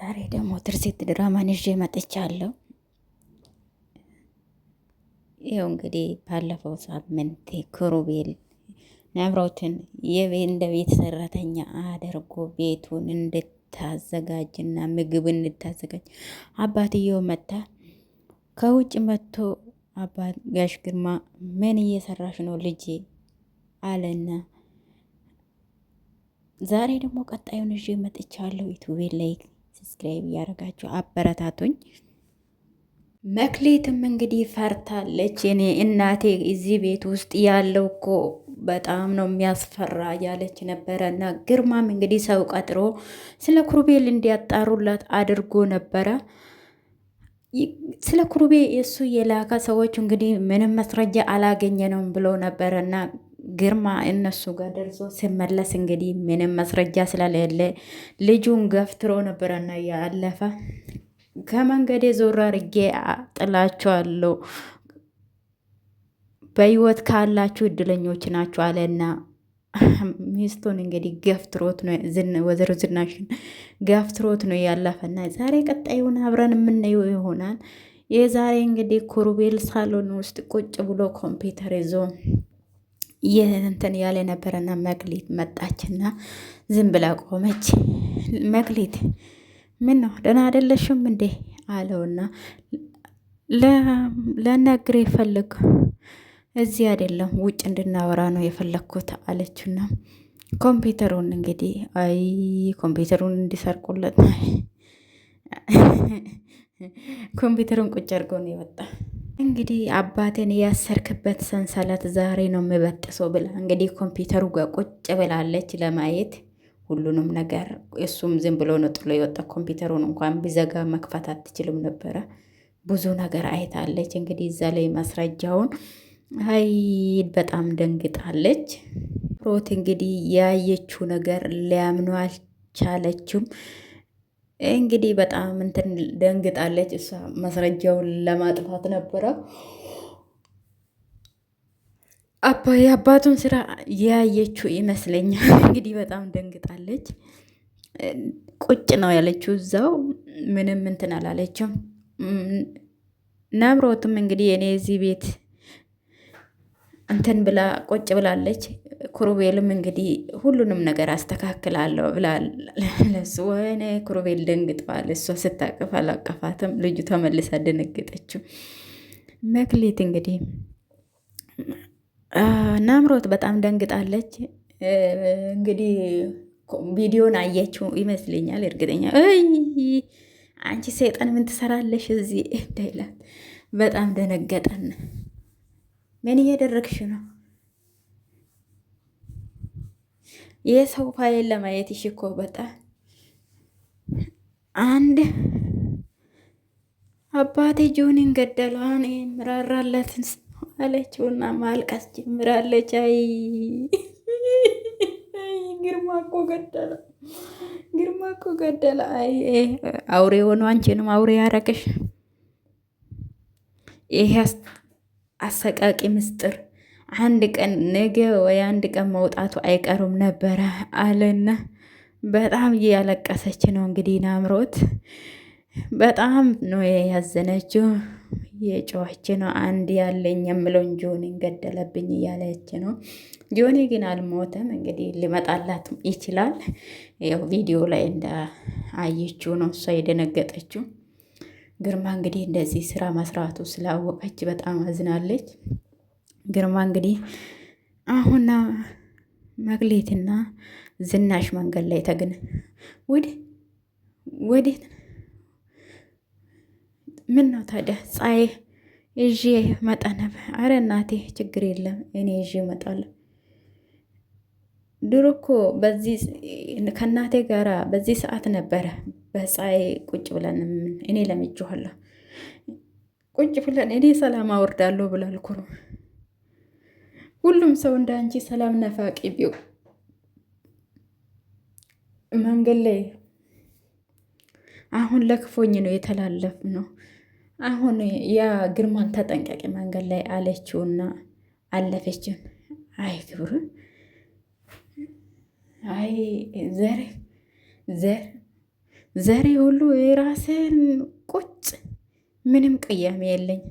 ዛሬ ደግሞ ትርሲት ድራማን ይዤ መጥቻለሁ። ይኸው እንግዲህ ባለፈው ሳምንት ክሩቤል ነብሮትን እንደ ቤት ሰራተኛ አድርጎ ቤቱን እንድታዘጋጅና ምግብ እንድታዘጋጅ አባትየው መታ ከውጭ መጥቶ አባት ጋሽ ግርማ ምን እየሰራሽ ነው ልጄ አለና ዛሬ ደግሞ ቀጣዩን ይዤ መጥቻለሁ። ዩቲዩብ ላይ ሰብስክራይብ እያደረጋችሁ አበረታቱኝ። መክሌትም እንግዲህ ፈርታለች። እኔ እናቴ እዚህ ቤት ውስጥ ያለው እኮ በጣም ነው የሚያስፈራ ያለች ነበረ እና ግርማም እንግዲህ ሰው ቀጥሮ ስለ ክሩቤል እንዲያጣሩላት አድርጎ ነበረ። ስለ ክሩቤ የእሱ የላካ ሰዎች እንግዲህ ምንም መስረጃ አላገኘነውም ብሎ ነበረ እና ግርማ እነሱ ጋር ደርሶ ሲመለስ እንግዲህ ምንም መስረጃ ስለሌለ ልጁን ገፍትሮ ነበረና ያለፈ ከመንገዴ ዞር አድርጌ ጥላችኋለሁ፣ በህይወት ካላችሁ እድለኞች ናችሁ አለና ሚስቱን እንግዲህ ገፍትሮት ነው ወይዘሮ ዝናሽን ገፍትሮት ነው ያለፈና ዛሬ ቀጣዩን አብረን የምናየው ይሆናል። የዛሬ እንግዲህ ክሩቤል ሳሎን ውስጥ ቁጭ ብሎ ኮምፒውተር ይዞ እንትን ያለ ነበረና መክሊት መጣችና ዝም ብላ ቆመች። መክሊት ምን ነው ደህና አይደለሽም እንዴ አለውና ለነግር ይፈልግ እዚህ አይደለም ውጭ እንድናወራ ነው የፈለግኩት አለችና ኮምፒውተሩን እንግዲህ ኮምፒውተሩን እንዲሰርቁለት ኮምፒውተሩን ቁጭ አድርጎ ነው የወጣ። እንግዲህ አባቴን ያሰርክበት ሰንሰለት ዛሬ ነው የምበጥሰው ብላ እንግዲህ ኮምፒውተሩ ጋር ቁጭ ብላለች ለማየት ሁሉንም ነገር። እሱም ዝም ብሎ ነው ጥሎ የወጣ። ኮምፒውተሩን እንኳን ቢዘጋ መክፈት አትችልም ነበረ። ብዙ ነገር አይታለች። እንግዲህ እዛ ላይ ማስረጃውን በጣም ደንግጣለች። ሮት እንግዲህ ያየችው ነገር ሊያምኑ አልቻለችም። እንግዲህ በጣም እንትን ደንግጣለች። እሷ ማስረጃውን ለማጥፋት ነበረ የአባቱን ስራ ያየችው ይመስለኛል። እንግዲህ በጣም ደንግጣለች። ቁጭ ነው ያለችው እዛው ምንም እንትን አላለችም። ነምሮትም እንግዲህ እኔ እዚህ ቤት እንትን ብላ ቁጭ ብላለች። ክሩቤልም እንግዲህ ሁሉንም ነገር አስተካክላለሁ ብላ ለሱ ወይኔ ክሩቤል ደንግጠዋል። እሷ ስታቅፍ አላቀፋትም። ልጁ ተመልሳ ደነገጠችው። መክሊት እንግዲህ ናምሮት በጣም ደንግጣለች። እንግዲህ ቪዲዮን አየችው ይመስለኛል። እርግጠኛ አንቺ ሰይጣን ምን ትሰራለሽ እዚህ እንዳይላት በጣም ደነገጠን። ምን እያደረግሽ ነው? የሰው ፋይል ለማየት እኮ በጣም አንድ አባቴ ጆኒን ገደለዋን ምራራለትን አለችውና ማልቀስ ጀምራለች። ግርማ እኮ ገደለ፣ ግርማ እኮ ገደለ። አውሬ ሆኖ አንቺንም አውሬ ያረግሽ። ይሄ አሰቃቂ ምስጢር አንድ ቀን ነገ ወይ አንድ ቀን መውጣቱ አይቀሩም ነበረ አለና በጣም እያለቀሰች ነው እንግዲህ ናምሮት በጣም ነው ያዘነችው። የጮኸች ነው። አንድ ያለኝ የምለውን ጆኒን ገደለብኝ እያለች ነው። ጆኒ ግን አልሞተም። እንግዲህ ሊመጣላት ይችላል። ያው ቪዲዮ ላይ እንዳየችው ነው እሷ የደነገጠችው። ግርማ እንግዲህ እንደዚህ ስራ መስራቱ ስላወቀች በጣም አዝናለች። ግርማ እንግዲህ አሁን መክሌትና ዝናሽ መንገድ ላይ ተገነ ወዴት ምን ነው ታዲያ? ፀሐይ ይዤ መጣ ነበር። አረ እናቴ ችግር የለም እኔ ይዤ እመጣለሁ። ድሮ እኮ በዚህ ከእናቴ ጋራ በዚህ ሰዓት ነበረ በፀሐይ ቁጭ ብለን እኔ ለምጄዋለሁ። ቁጭ ብለን እኔ ሰላም አወርዳለሁ ብላል ኩሩ። ሁሉም ሰው እንደ አንቺ ሰላም ነፋቂ ቢው መንገድ ላይ አሁን ለክፎኝ ነው የተላለፍ ነው። አሁን ያ ግርማን ተጠንቀቂ መንገድ ላይ አለችውና አለፈችን። አይ ክብሩ፣ አይ ዘሬ ሁሉ የራስን ቁጭ ምንም ቅያሜ የለኝ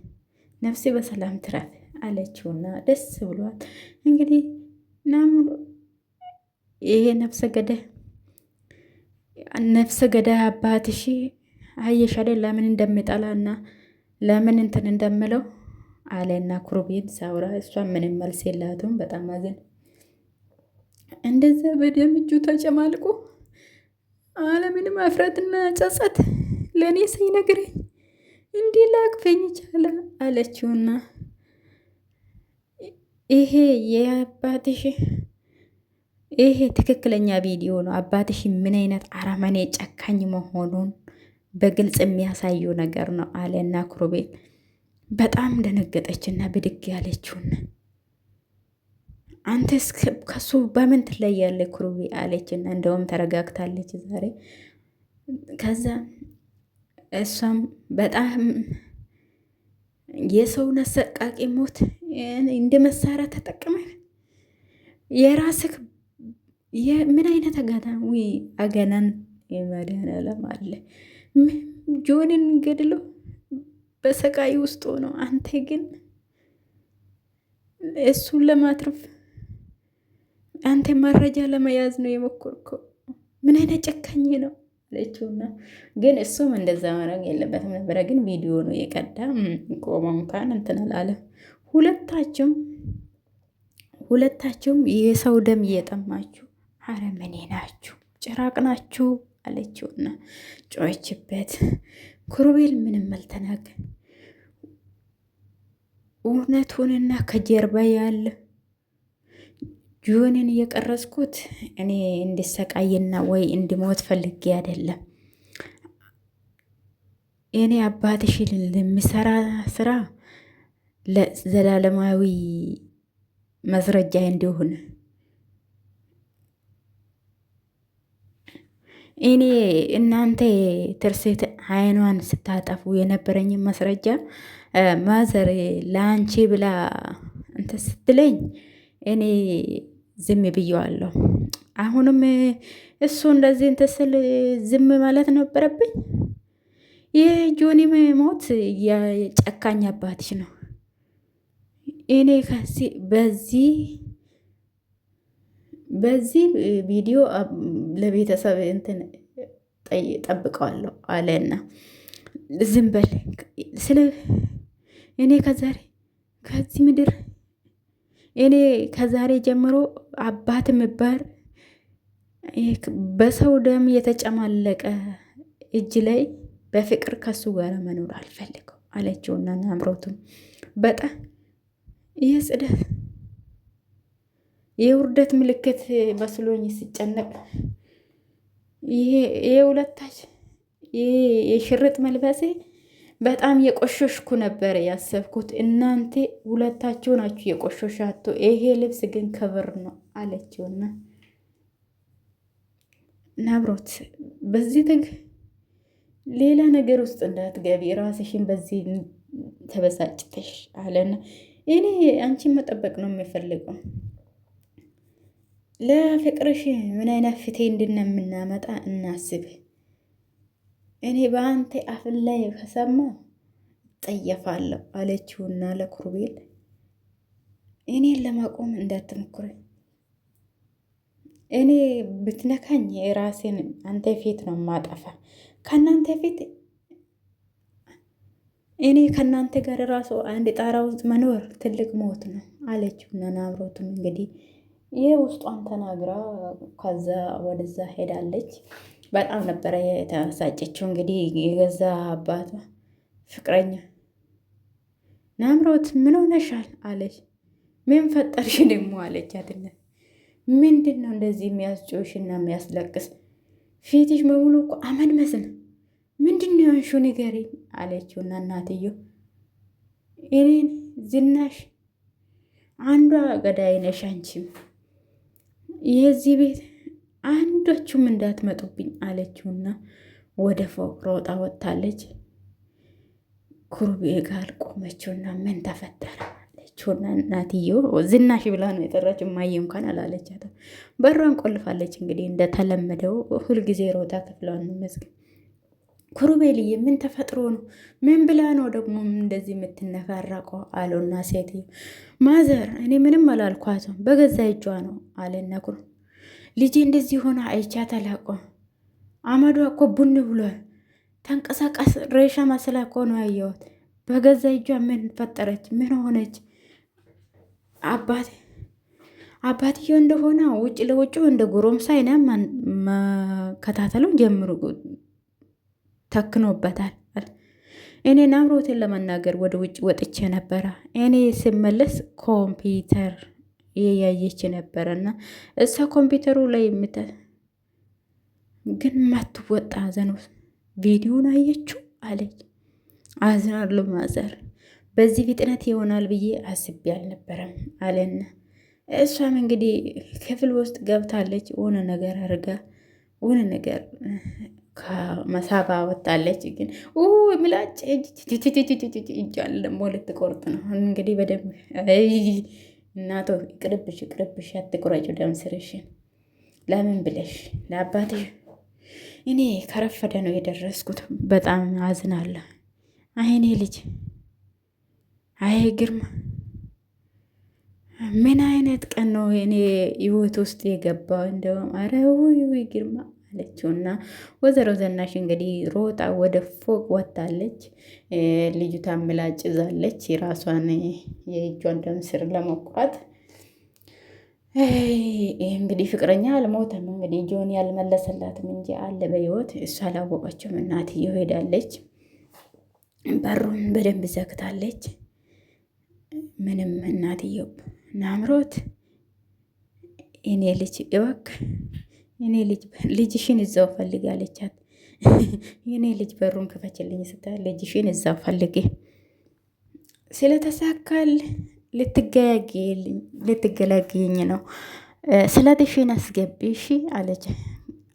ነፍሴ በሰላም ትረፍ አለችውና ደስ ብሏት እንግዲህ ናምሩ ይሄ ነፍሰ ገዳይ አባትሽ አየሽ አይደል ለምን እንደሚጠላና ለምን እንትን እንደምለው አለና ኩሩቤል ሳውራ እሷ ምንም መልስ የላትም። በጣም አዘን እንደዛ በደም እጁ ተጨማልቆ አለምንም አፍረትና ጸጸት ለእኔ ሳይነግረኝ እንዲህ ላቅፈኝ ይቻለ አለችውና ይሄ የአባትሽ ይሄ ትክክለኛ ቪዲዮ ነው። አባትሽ ምን አይነት አረመኔ ጨካኝ መሆኑን በግልጽ የሚያሳየው ነገር ነው አለና ኩሩቤል በጣም ደነገጠችና ብድግ ያለችውን አንተስ ከሱ በምን ትለያለህ ኩሩቤ አለችና እንደውም ተረጋግታለች ዛሬ። ከዛ እሷም በጣም የሰውን አሰቃቂ ሞት እንደ መሳሪያ ተጠቅመ የራስህ ምን አይነት አገናን የመድኃኒዓለም አለ ጆንን ገድሎ በሰቃይ ውስጥ ሆነው አንተ ግን እሱን ለማትረፍ አንተ መረጃ ለመያዝ ነው የሞከርከው። ምን አይነት ጨካኝ ነው አለችውና ግን እሱም እንደዛ ማድረግ የለበትም ነበረ። ግን ቪዲዮ ነው የቀዳ ቆሞ እንኳን እንትን አላለም። ሁለታችሁም የሰው ደም እየጠማችሁ አረመኔ ናችሁ፣ ጭራቅ ናችሁ አለችውና ጮኸችበት። ኩሩቤል ምንም አልተናገር እውነቱንና ከጀርባ ያለ ጆንን እየቀረጽኩት እኔ እንዲሰቃይና ወይ እንዲሞት ፈልጌ አይደለም። እኔ አባትሽ ለሚሰራ ስራ ለዘላለማዊ መስረጃ እንዲሆን እኔ እናንተ ትርሴት አይኗን ስታጠፉ የነበረኝን ማስረጃ ማዘር ለአንቺ ብላ እንተ ስትለኝ እኔ ዝም ብየዋለሁ። አሁንም እሱ እንደዚህ እንተ ስል ዝም ማለት ነበረብኝ። የጆኒ ሞት የጨካኝ አባትሽ ነው። እኔ በዚህ ቪዲዮ ለቤተሰብ እንትን ጠብቀዋለሁ አለና ዝም በል ስለ እኔ ከዚህ ምድር እኔ ከዛሬ ጀምሮ አባት ምባር በሰው ደም የተጨማለቀ እጅ ላይ በፍቅር ከሱ ጋር መኖር አልፈልገው አለችውና ናምሮቱም በጣም የጽደት የውርደት ምልክት መስሎኝ ሲጨነቅ ይሄ ሁለታች የሽርጥ መልበሴ በጣም የቆሸሽኩ ነበር ያሰብኩት። እናንተ ሁለታችሁ ናችሁ የቆሸሻቱ። ይሄ ልብስ ግን ክብር ነው አለችውና ናብሮት በዚህ ሌላ ነገር ውስጥ እንዳትገቢ ራስሽን በዚህ ተበሳጭተሽ አለና እኔ አንቺን መጠበቅ ነው የሚፈልገው። ለፍቅርሽ ምን አይነት ፍቴ እንድንምናመጣ እናስብ። እኔ በአንተ አፍን ላይ ከሰማ ጠየፋለሁ አለችውና ለኩሩቤል እኔን ለማቆም እንዳትሞክሪ። እኔ ብትነካኝ የራሴን አንተ ፊት ነው ማጠፋ። ከናንተ ፊት እኔ ከናንተ ጋር ራሱ አንድ ጣራ ውስጥ መኖር ትልቅ ሞት ነው አለችውና ናብሮትም እንግዲህ ይህ ውስጧን ተናግራ ከዛ ወደዛ ሄዳለች። በጣም ነበረ የተሳጨችው። እንግዲህ የገዛ አባቷ ፍቅረኛ ናምሮት ምን ሆነሻል አለች። ምን ፈጠርሽ ደግሞ አለቻትና ምንድን ነው እንደዚህ የሚያስጮሽና የሚያስለቅስ? ፊትሽ በሙሉ እኮ አመድ መስል ምንድን ነው የሆንሽው ንገሪኝ አለችውና እናትየው እኔን ዝናሽ አንዷ ገዳይ ነሽ አንቺም የዚህ ቤት አንዶቹም እንዳትመጡብኝ አለችውና ወደ ፎቅ ሮጣ ወጥታለች። ኩሩቤ ጋር ቆመችውና ምን ተፈጠረ አለችውና እናትየው ዝናሽ ብላ ነው የጠራችው። ማየ እንኳን አላለቻትም። በሯን ቆልፋለች። እንግዲህ እንደተለመደው ሁልጊዜ ሮጣ ክፍሏን መዝግ ኩሩቤልዬ ምን ተፈጥሮ ነው? ምን ብላ ነው ደግሞ እንደዚህ የምትነፋረቀው? አሉና ሴትዮ ማዘር እኔ ምንም አላልኳትም በገዛ እጇ ነው አለና ኩሩ ልጄ እንደዚህ ሆነ አይቻት አላውቅም። አመዷ እኮ ቡን ብሏል። ተንቀሳቃስ ሬሻ መስላ እኮ ነው ያየሁት። በገዛ እጇ ምን ፈጠረች? ምን ሆነች? አባትየው እንደሆነ ውጭ ለውጭ እንደ ጎረምሳ አይነ መከታተሉን ጀምሩ ተክኖበታል። እኔ ናምሮቴን ለመናገር ወደ ውጭ ወጥቼ ነበረ። እኔ ስመለስ ኮምፒውተር እያየች ነበረና እሷ ኮምፒውተሩ ላይ ግን ማትወጣ ዘኖ ቪዲዮን አየችው አለች። አዝናለሁ ማዘር፣ በዚህ ፍጥነት ይሆናል ብዬ አስቤ አልነበረም አለና እሷም እንግዲህ ክፍል ውስጥ ገብታለች። ሆነ ነገር አርጋ ሆነ ነገር ከመሳባ ወጣለች። ግን ምላጭ እጃል ደግሞ ልትቆርጥ ነው እንግዲህ በደንብ እናቶ ቅርብሽ አትቁረጭው ደም ስርሽን። ለምን ብለሽ ለአባትሽ? እኔ ከረፈደ ነው የደረስኩት። በጣም አዝናለሁ። አይኔ ልጅ አይ ግርማ፣ ምን አይነት ቀን ነው እኔ ህይወት ውስጥ የገባው? እንደውም አረ ውይ ግርማ አለችውና ወይዘሮ ዘናሽ እንግዲህ ሮጣ ወደ ፎቅ ወጣለች። ልጅቷ ምላጭ ይዛለች የራሷን የእጇን ደም ስር ለመቁረጥ። እንግዲህ ፍቅረኛ አልሞተም። እንግዲህ ጆን ያልመለሰላትም እንጂ አለ በህይወት። እሷ አላወቀችም። እናትየው ሄዳለች። በሩን በደንብ ዘግታለች። ምንም እናትየው ናምሮት እኔ ልጅ እባክህ እኔ ልጅሽን እዛው ፈልግ አለቻት። የኔ ልጅ በሩን ክፈችልኝ ስታ ልጅሽን እዛው ፈልጌ ስለተሳካል ልትገላግኝ ነው ስለትሽን አስገቢ እሺ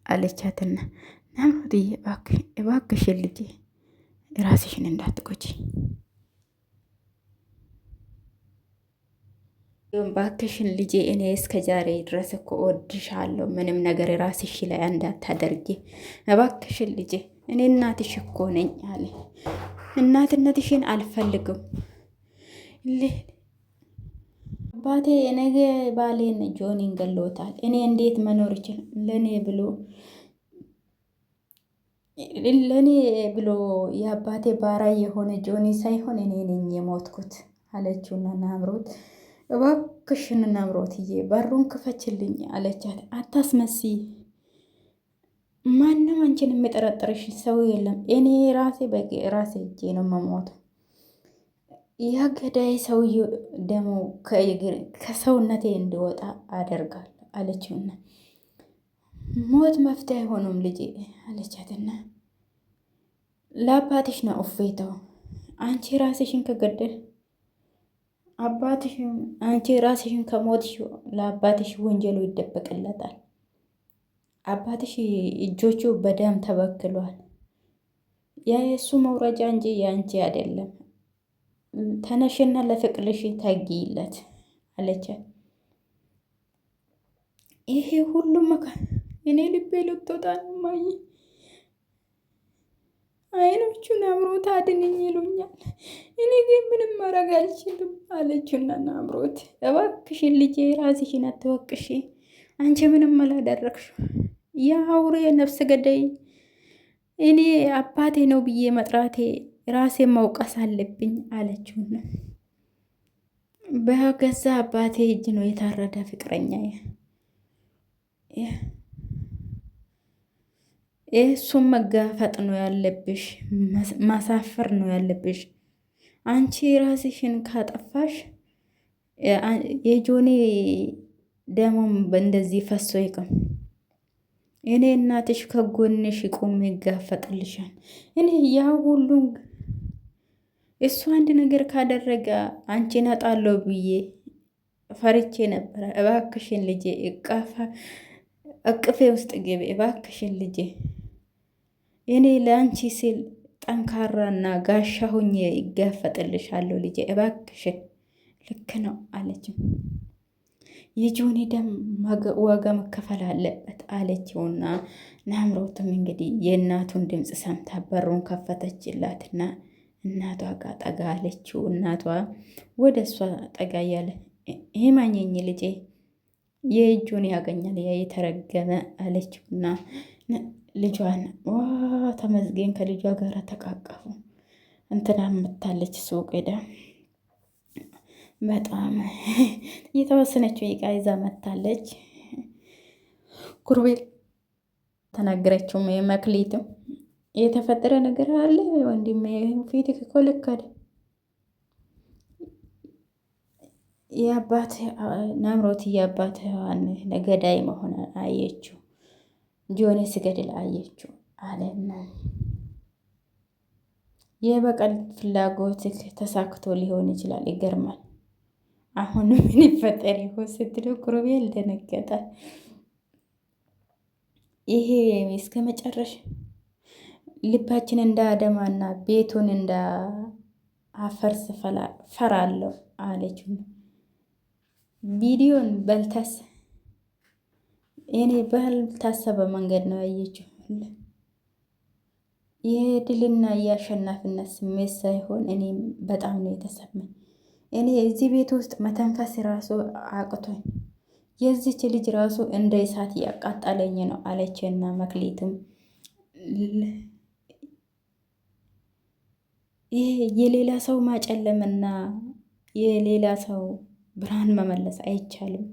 አለቻትና ናምሮትዬ እባክሽን ልጄ ራስሽን እንዳትጎጂ ባክሽን ልጄ፣ እኔ እስከ ዛሬ ድረስ እኮ እወድሻለሁ። ምንም ነገር ራስሽ ላይ እንዳታደርጊ እባክሽን ልጄ፣ እኔ እናትሽ እኮ ነኝ አለ። እናትነትሽን አልፈልግም። አባቴ ነገ ባሌን ጆኒን ገሎታል። እኔ እንዴት መኖር ይችል? ለእኔ ብሎ የአባቴ ባራ የሆነ ጆኒ ሳይሆን እኔ ነኝ የሞትኩት አለችውና ናምሮት እባክሽን ናምሮትዬ በሩን ክፈችልኝ አለቻት። አታስመስይ፣ ማንም አንቺን የሚጠረጥርሽ ሰው የለም። እኔ ራሴ እጄ ነው መሞተው። ያ ገዳይ ሰውዬው ደግሞ ከሰውነቴ እንዲወጣ አደርጋለሁ አለችውና ሞት መፍትሄ አይሆኑም ልጄ አለቻትና ለአባትሽ ነው እፎይታው። አንቺ ራስሽን ከገደል አንቺ ራስሽን ከሞትሽ ለአባትሽ ወንጀሉ ይደበቅለታል። አባትሽ እጆቹ በደም ተበክሏል። የእሱ መውረጃ እንጂ የአንቺ አይደለም። ተነሽና ለፍቅርሽ ታጊለት አለቻት። ይሄ ሁሉም እኔ ልቤ ልትወጣ ነው ማይ አይኖቹን አምሮት አድንኝ ይሉኛል። እኔ ግን ምንም ማድረግ አልችልም አለችውና አምሮት እባክሽን ልጄ ራስሽን አትወቅሽ። አንቺ ምንም አላደረግሽው። ያ አውሬ ነፍስ ገዳይ እኔ አባቴ ነው ብዬ መጥራቴ ራሴ መውቀስ አለብኝ አለችውና በገዛ አባቴ እጅ ነው የታረደ ፍቅረኛ እሱም መጋፈጥ ነው ያለብሽ፣ ማሳፈር ነው ያለብሽ። አንቺ ራስሽን ካጠፋሽ የጆኒ ደሞም እንደዚህ ፈሶ ይቅም። እኔ እናትሽ ከጎንሽ ቁም ይጋፈጥልሻል። እኔ ያ ሁሉም እሱ አንድ ነገር ካደረገ አንቺ ነጣለው ብዬ ፈርቼ ነበረ። እባክሽን ልጄ እቅፌ ውስጥ ግቢ እባክሽን ልጄ፣ እኔ ለአንቺ ሲል ጠንካራና ጋሻ ሁኜ ይጋፈጥልሻለሁ ልጄ እባክሽን። ልክ ነው አለችም። የጆኒ ደም ዋጋ መከፈል አለበት አለችውና ናምሮትም እንግዲህ የእናቱን ድምፅ ሰምታ በሩን ከፈተችላትና እናቷ ጋር ጠጋ አለችው። እናቷ ወደ እሷ ጠጋ እያለ ይማኘኝ ልጄ የእጁን ያገኛል ያ የተረገመ አለችውና ልጇን ዋ ተመዝገን ከልጇ ጋር ተቃቀፉ። እንትና መታለች ሱቅ ሄዳ በጣም የተወሰነችው ዕቃ ይዛ መታለች። ኩርቤል ተናገረችውም የመክሊትም የተፈጠረ ነገር አለ ወንድሜ ፊት እኮ ልክ አይደል የአባት ናምሮት የአባትዋን ነገዳይ መሆን አየችው። ጆኒ ስገድል አየችው አለና የበቀል ፍላጎትህ ተሳክቶ ሊሆን ይችላል። ይገርማል። አሁን ምን ይፈጠር ይሆን ስትለው ኩሩቤል ደነገጠ። ይሄ እስከ መጨረሻ ልባችን እንደ አደማና ቤቱን እንደ አፈርስ ፈራለሁ አለችው። ቪዲዮን በልተስ እኔ ባልታሰበ መንገድ ነው ያየችው። የድልና የአሸናፊነት ስሜት ሳይሆን እኔም በጣም ነው የተሰማኝ። እኔ እዚህ ቤት ውስጥ መተንፈስ ራሱ አቅቶኝ የዚች ልጅ ራሱ እንደ እሳት እያቃጠለኝ ነው አለችና መክሊትም ይሄ የሌላ ሰው ማጨለምና የሌላ ሰው ብርሃን መመለስ አይቻልም።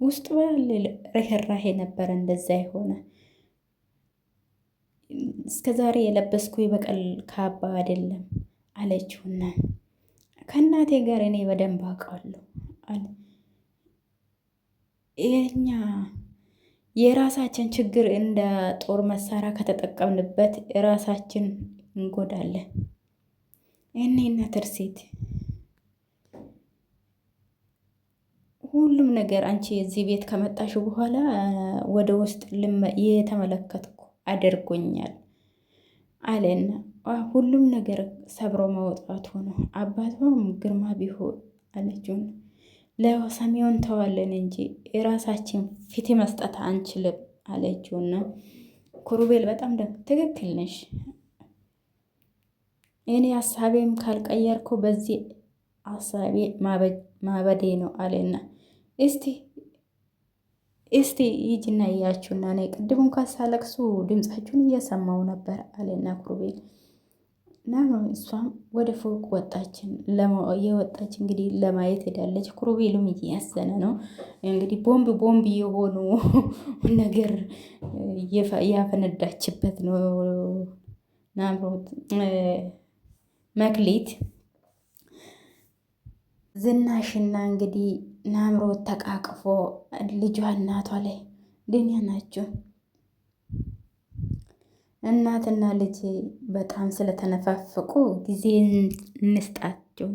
ውስጡ ያለ ርህራሄ ነበረ እንደዛ የሆነ እስከ ዛሬ የለበስኩ የበቀል ካባ አይደለም አለችውና ከእናቴ ጋር እኔ በደንብ አውቃለሁ አለ። የኛ የራሳችን ችግር እንደ ጦር መሳሪያ ከተጠቀምንበት ራሳችን እንጎዳለን። እኔና ትርሲት ሁሉም ነገር አንቺ እዚህ ቤት ከመጣሽ በኋላ ወደ ውስጥ የተመለከትኩ አድርጎኛል አለና ሁሉም ነገር ሰብሮ ማውጣት ሆኖ አባቷም ግርማ ቢሆን አለችው ለሰሚውን ተዋለን እንጂ የራሳችን ፊት መስጠት አንችልም አለችውና ኩሩቤል በጣም ትክክል ነሽ፣ እኔ ሀሳቤም ካልቀየርኩ በዚህ ሀሳቤ ማበዴ ነው አለና እስቲ ሂጂና እያችሁና እኔ ቅድም እንኳን ሳለቅሱ ድምፃችሁን እየሰማው ነበር አለና ኩሩቤል እና እሷም ወደ ፎቅ ወጣችን የወጣች እንግዲህ ለማየት ሄዳለች። ኩሩቤልም እያዘነ ነው እንግዲህ ቦምብ የሆኑ ነገር ያፈነዳችበት ነው ናምሮት መክሊት ዝናሽና እንግዲህ ናምሮት ተቃቅፎ ልጇ እናቷ ላይ ደህና ናቸው። እናትና ልጅ በጣም ስለተነፋፈቁ ጊዜ እንስጣቸው።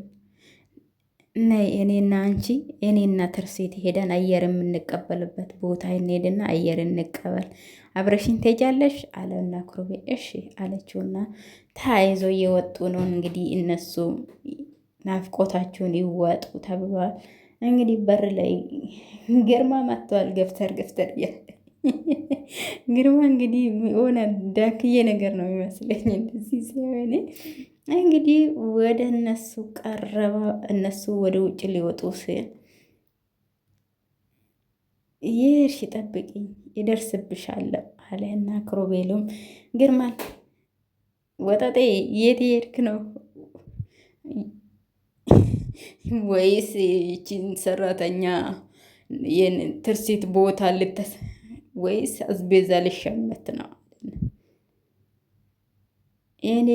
እኔና አንቺ እኔና ትርሴት ሄደን አየር የምንቀበልበት ቦታ እንሄድና አየር እንቀበል፣ አብረሽኝ ትሄጃለሽ አለና ኩሩቤ እሺ አለችውና ተያይዞ እየወጡ ነው። እንግዲህ እነሱ ናፍቆታቸውን ይወጡ ተብሏል። እንግዲህ በር ላይ ግርማ መጥተዋል። ገፍተር እያለ ግርማ እንግዲህ የሆነ ዳክዬ ነገር ነው የሚመስለኝ እንደዚህ ሲሆን እንግዲህ ወደ እነሱ ቀረባ። እነሱ ወደ ውጭ ሊወጡ ሲል ይርሽ ጠብቂኝ ይደርስብሻለሁ አለና ክሮቤሉም ግርማን ወጣጤ የት ሄድክ ነው ወይስ ይቺን ሰራተኛ ትርሲት ቦታ ወይስ አስቤዛ ልሸመት ነው? እኔ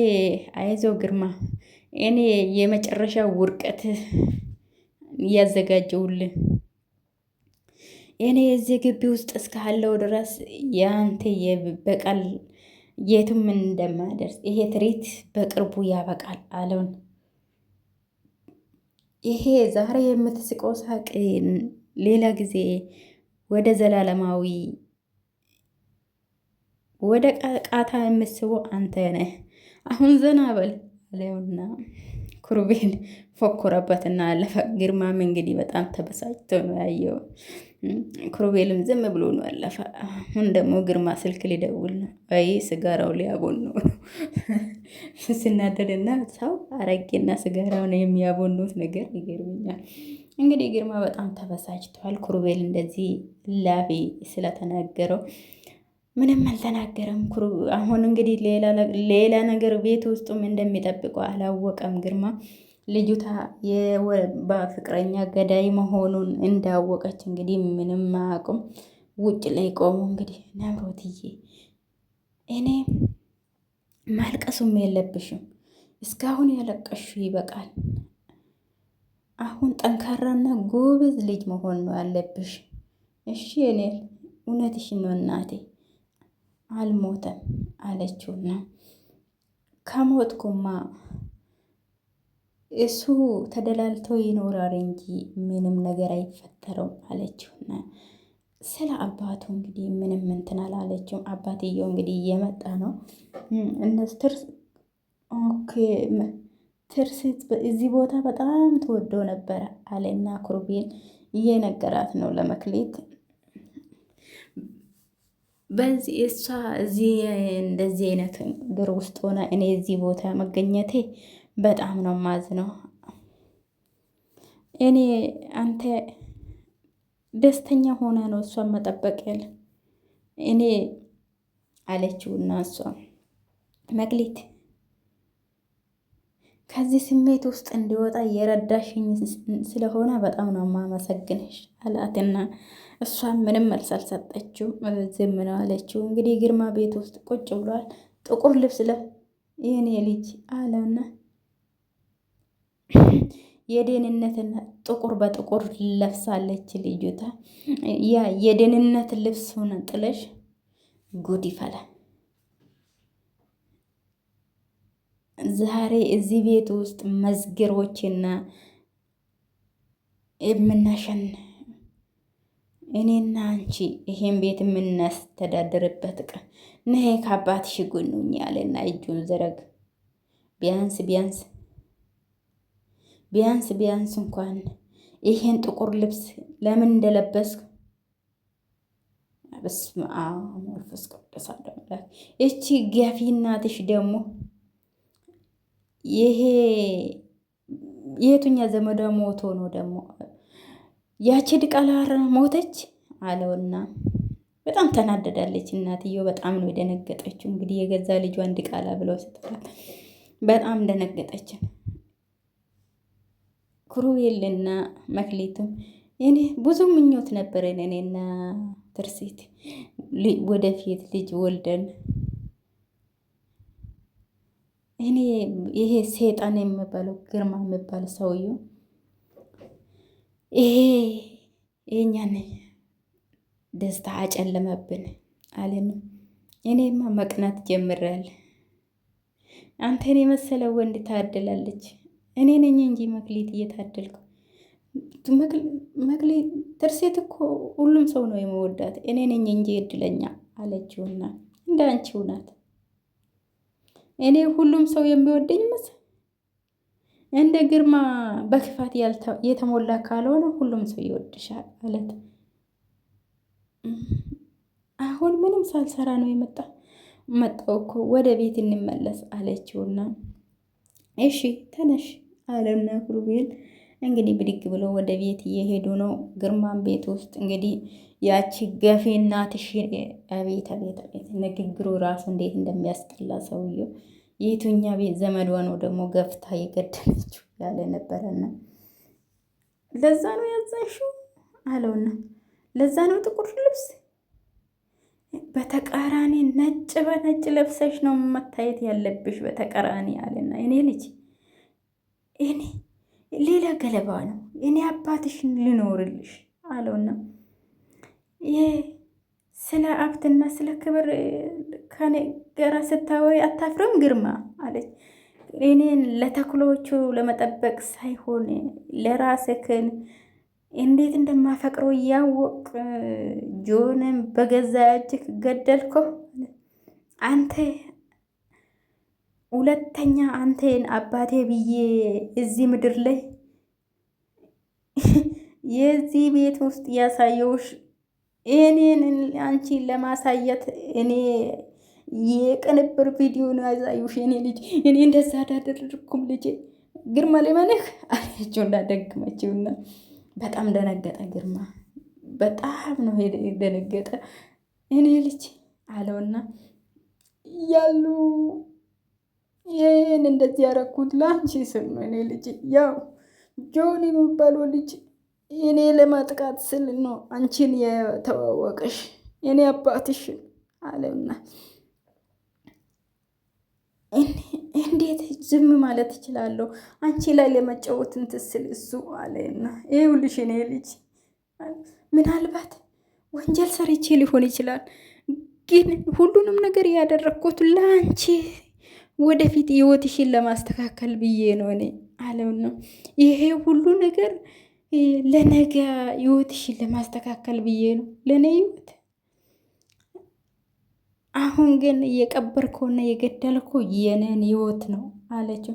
አይዞ ግርማ፣ እኔ የመጨረሻ ውርቀት እያዘጋጀውልን እኔ የዚህ ግቢ ውስጥ እስካለው ድረስ የአንተ የበቀል የትም እንደማደርስ ይሄ ትርኢት በቅርቡ ያበቃል አለውን። ይሄ ዛሬ የምትስቀው ሳቅ ሌላ ጊዜ ወደ ዘላለማዊ ወደ ቃታ የምስበው አንተ ነህ። አሁን ዘና በል አለውና ክሩቤል ፎኮረበትና አለፈ። ግርማም እንግዲህ በጣም ተበሳጭቶ ነው ያየው። ክሩቤልም ዝም ብሎ ነው ያለፈ። አሁን ደግሞ ግርማ ስልክ ሊደውል ነው። አይ ስጋራው ሊያቦን ነው ስናደድና ሰው አረቄና ስጋራውን የሚያቦኑት ነገር ይገርምኛል። እንግዲህ ግርማ በጣም ተበሳጭቷል። ክሩቤል እንደዚህ ላፊ ስለተናገረው ምንም አልተናገረም። አሁን እንግዲህ ሌላ ነገር ቤት ውስጡም እንደሚጠብቀው አላወቀም ግርማ። ልጅቷ በፍቅረኛ ገዳይ መሆኑን እንዳወቀች እንግዲህ ምንም አያውቁም። ውጭ ላይ ቆሙ እንግዲህ ነምሮትዬ፣ እኔ ማልቀሱም የለብሽም እስካሁን ያለቀሹ ይበቃል። አሁን ጠንካራና ጎበዝ ልጅ መሆን ነው ያለብሽ። እሺ እኔ እውነትሽን ነው እናቴ አልሞተም አለችውና ከሞትኩማ እሱ ተደላልቶ ይኖራል እንጂ ምንም ነገር አይፈጠረውም አለችውና ስለ አባቱ እንግዲህ ምንም እንትን አላለችውም። አባትየው እንግዲህ እየመጣ ነው። እነሱ ትርሲት እዚህ ቦታ በጣም ተወደው ነበረ አለና ክሩቤል እየነገራት ነው ለመክሌት። በዚህ እሷ እዚህ እንደዚህ አይነት ግር ውስጥ ሆና እኔ እዚህ ቦታ መገኘቴ በጣም ነው ማዝነው። እኔ አንተ ደስተኛ ሆነ ነው እሷን መጠበቅ ያለ እኔ አለችውና እሷ መክሊት ከዚህ ስሜት ውስጥ እንዲወጣ የረዳሽኝ ስለሆነ በጣም ነው ማመሰግንሽ አላትና እሷ ምንም መልስ አልሰጠችው፣ ዝም ነው አለችው። እንግዲህ ግርማ ቤት ውስጥ ቁጭ ብሏል። ጥቁር ልብስ የኔ ልጅ አለና የደህንነትና ጥቁር በጥቁር ለብሳለች ልጅቷ። ያ የደህንነት ልብስ ሆነ ጥለሽ ጉድ ይፈላል። ዛሬ እዚህ ቤት ውስጥ መዝገሮችና የምናሸን እኔና አንቺ ይሄን ቤት የምናስተዳድርበት ቀን ነይ ከአባትሽ ጎን ሁኚ ያለና እጁን ዘረግ። ቢያንስ ቢያንስ እንኳን ይሄን ጥቁር ልብስ ለምን እንደለበስክ በስመ አብ ወመንፈስ ቅዱስ አምላክ። እቺ ገፊ እናትሽ ደግሞ ይሄ የቱኛ ዘመዷ ሞቶ ነው ደግሞ ያቺ ድቃላር ሞተች አለውና በጣም ተናደዳለች። እናትየው በጣም ነው የደነገጠችው። እንግዲህ የገዛ ልጇን ድቃላ ብለው ስትላት በጣም ደነገጠች። ክሩቤልና መክሊቱም እኔ ብዙ ምኞት ነበረን እኔና ትርሲት ወደፊት ልጅ ወልደን እኔ ይሄ ሴጣን የሚባለው ግርማ የሚባል ሰውዬው ይሄ የኛን ደስታ አጨለመብን አለን። እኔማ መቅናት ጀምሬያለሁ። አንተን የመሰለ ወንድ ታድላለች። እኔ ነኝ እንጂ መክሊት እየታደልኩ መክሊት ትርሴት እኮ ሁሉም ሰው ነው የመወዳት እኔ ነኝ እንጂ እድለኛ አለችውና እንደ አንቺው ናት። እኔ ሁሉም ሰው የሚወደኝ መሰል እንደ ግርማ በክፋት የተሞላ ካልሆነ ሁሉም ሰው ይወድሻል አለት። አሁን ምንም ሳልሰራ ነው መጣው እኮ ወደ ቤት እንመለስ አለችውና እሺ ተነሽ አለና ክሩቤል እንግዲህ ብድግ ብሎ ወደ ቤት እየሄዱ ነው። ግርማን ቤት ውስጥ እንግዲህ ያቺ ገፌ እናትሽ አቤት ንግግሩ ራሱ እንዴት እንደሚያስጠላ ሰውየው። የቱኛ ቤት ዘመዷ ነው ደግሞ ገፍታ የገደለችው ያለ ነበረና ለዛ ነው ያዘንሽው አለውና ለዛ ነው ጥቁር ልብስ በተቃራኒ ነጭ በነጭ ለብሰሽ ነው መታየት ያለብሽ በተቃራኒ አለና እኔ ልጅ እኔ ሌላ ገለባ ነው እኔ አባትሽን ልኖርልሽ አለውና ይሄ ስለ ሀብትና ስለ ክብር ከኔ ጋር ስታወሪ አታፍርም ግርማ አለች። እኔን ለተኩሎቹ ለመጠበቅ ሳይሆን ለራስህን እንዴት እንደማፈቅረው እያወቅ ጆንም በገዛ እጅህ ገደልከው። አንተ ሁለተኛ አንተን አባቴ ብዬ እዚህ ምድር ላይ የዚህ ቤት ውስጥ ያሳየውሽ እኔን አንቺን ለማሳየት እኔ የቅንብር ቪዲዮ ነው ያሳዩሽ። እኔ ልጅ እኔ እንደዛ አላደረኩም ልጄ ግርማ ሊመንህ አለችው እንዳደግመችውና በጣም ደነገጠ። ግርማ በጣም ነው ደነገጠ። እኔ ልጅ አለውና ያሉ ይህን እንደዚህ ያደረኩት ለአንቺ ስል ነው። እኔ ልጅ ያው ጆኒ የሚባለው ልጅ እኔ ለማጥቃት ስል ነው አንቺን የተዋወቀሽ እኔ አባትሽን አለውና እንዴት ዝም ማለት እችላለሁ? አንቺ ላይ ለመጫወት እንትን ስል እሱ አለና ይኸውልሽ እኔ ልጅ ምናልባት ወንጀል ሰርቼ ሊሆን ይችላል፣ ግን ሁሉንም ነገር ያደረግኩት ለአንቺ ወደፊት ህይወትሽን ለማስተካከል ብዬ ነው እኔ አለውና ይሄ ሁሉ ነገር ለነገ ህይወትሽን ለማስተካከል ብዬ ነው ለእኔ ህይወት። አሁን ግን እየቀበርከውና የገደልከው የኔን ህይወት ነው አለችው።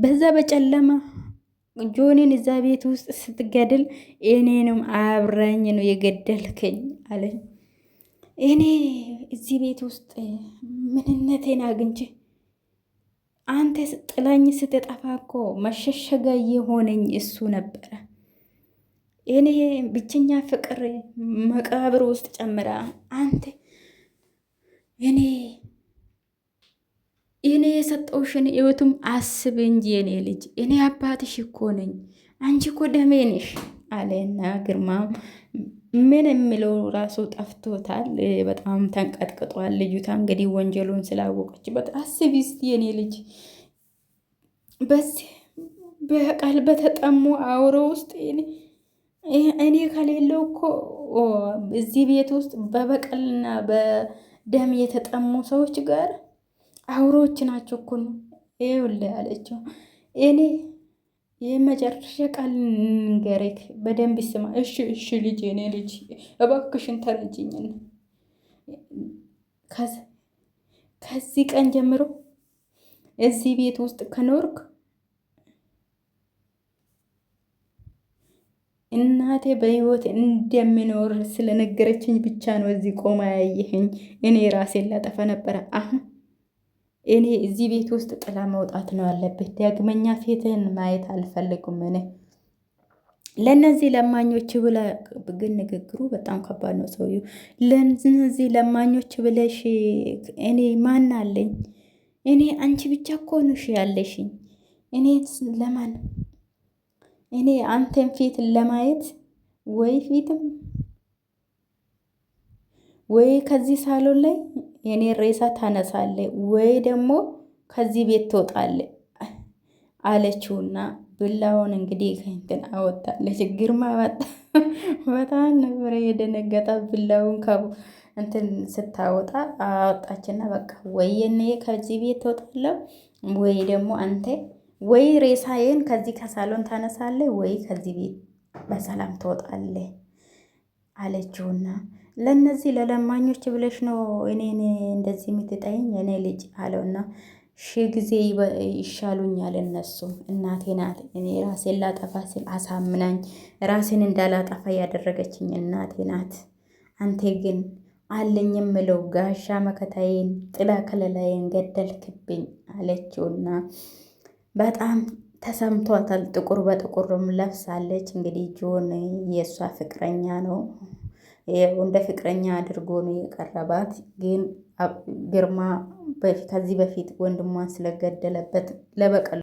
በዛ በጨለማ ጆኒን እዛ ቤት ውስጥ ስትገድል እኔንም አብረኝ ነው የገደልከኝ አለኝ። እኔ እዚህ ቤት ውስጥ ምንነቴን አግኝቼ አንተ ጥላኝ ስትጠፋ እኮ መሸሸጋ የሆነኝ እሱ ነበረ። እኔ ብቸኛ ፍቅር መቃብር ውስጥ ጨምራ አንተ እኔ የሰጠውሽን ህይወቱም አስብ እንጂ የኔ ልጅ እኔ አባትሽ እኮ ነኝ፣ አንቺ እኮ ደሜ ነሽ አለና ግርማ ምን የሚለው ራሱ ጠፍቶታል። በጣም ተንቀጥቅጧል። ልዩታ እንግዲህ ወንጀሉን ስላወቀችበት አስቢ እስቲ የኔ ልጅ በዚህ በቃል በተጠሙ አውሮ ውስጥ እኔ ከሌለው እኮ እዚህ ቤት ውስጥ በበቀልና በደም የተጠሙ ሰዎች ጋር አውሮዎች ናቸው እኮ ነው። ይኸውልህ አለችው እኔ የመጨረሻ ቃል ንገሬክ በደንብ ይስማ። እሺ እሺ ልጅ እኔ ልጅ እባክሽን ተረጅኝን። ከዚህ ቀን ጀምሮ እዚህ ቤት ውስጥ ከኖርክ እናቴ በህይወት እንደሚኖር ስለነገረችኝ ብቻ ነው እዚህ ቆማ ያየኸኝ። እኔ ራሴን ላጠፋ ነበረ። አሁን እኔ እዚህ ቤት ውስጥ ጥላ መውጣት ነው ያለብህ። ዳግመኛ ፊትህን ማየት አልፈልግም። እኔ ለእነዚህ ለማኞች ብለ ግን ንግግሩ በጣም ከባድ ነው ሰውዬው። ለእነዚህ ለማኞች ብለሽ እኔ ማን አለኝ? እኔ አንቺ ብቻ እኮ ነሽ ያለሽኝ። እኔ ለማን እኔ አንተን ፊት ለማየት ወይ ፊትም ወይ ከዚህ ሳሎን ላይ የኔ ሬሳ ታነሳለ ወይ ደግሞ ከዚህ ቤት ትወጣለ አለችውና ብላውን እንግዲህ እንትን አወጣለች። ግርማ በጣም ነበረ የደነገጠ። ብላውን እንትን ስታወጣ አወጣችና በቃ ወይ እኔ ከዚህ ቤት ትወጣለህ ወይ ደግሞ አንተ ወይ ሬሳዬን ከዚህ ከሳሎን ታነሳለህ ወይ ከዚህ ቤት በሰላም ትወጣለህ አለችውና ለነዚህ ለለማኞች ብለሽ ነው እኔን እንደዚህ የምትጠይኝ የኔ ልጅ አለውና ሺህ ጊዜ ይሻሉኛል እነሱ። እናቴ ናት እኔ ራሴን ላጠፋ ስል አሳምናኝ ራሴን እንዳላጠፋ ያደረገችኝ እናቴ ናት። አንተ ግን አለኝ የምለው ጋሻ መከታዬን ጥላ ከለላዬን ገደልክብኝ አለችውና በጣም ተሰምቷታል። ጥቁር በጥቁርም ለብሳለች። እንግዲህ ጆን የእሷ ፍቅረኛ ነው። እንደ ፍቅረኛ አድርጎ ነው የቀረባት። ግን ግርማ ከዚህ በፊት ወንድሟን ስለገደለበት ለበቀል